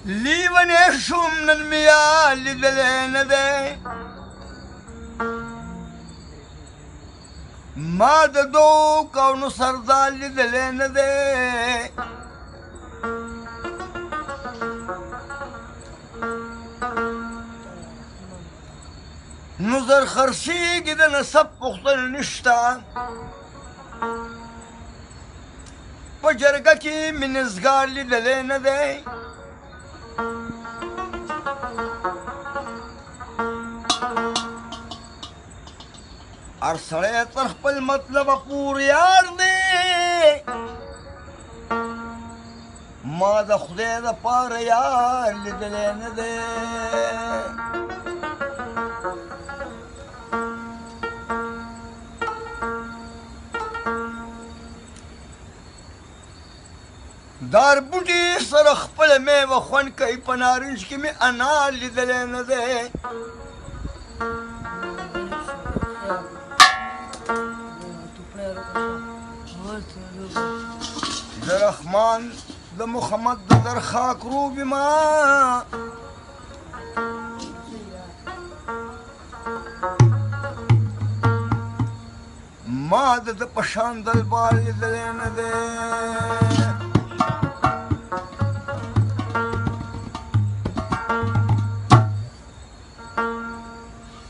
لیونی شوم نن مې یا لیدلی نه دی ما د دوو کونو سردار لیدلی نه دی نو زر خرڅېږي د نسب پوښتنه نشته په جرګه کې مې نظګار لیدلی نه دی هر سړی تر خپل مطلبه پورې یار دی ما د خدای دپاره یار لیدلی نه دی دار بوټي سره خپله میوه خوند کوي په نارنج کې مې انار لیدلی نه دی د رحمان د محمد د در خاک روبي ما ما د ده په شان دلبال لیدلی نه دی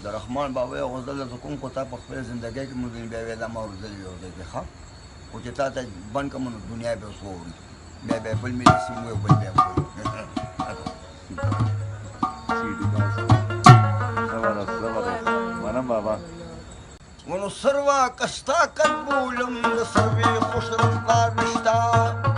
د رحمان بابا یو غزل درته کوم خو تا په خپله زندګۍ کې مونږ بیا ویې دا ما اورېدلي یو ځای کې ښه خو چې تا ته بند کړم نو دنیا بیا اوس واوري بیا بیا بل ملي سیم وایو بل بیا منم بابا ونو سروا کستا قد بولم د سروې خوش رفتار نشته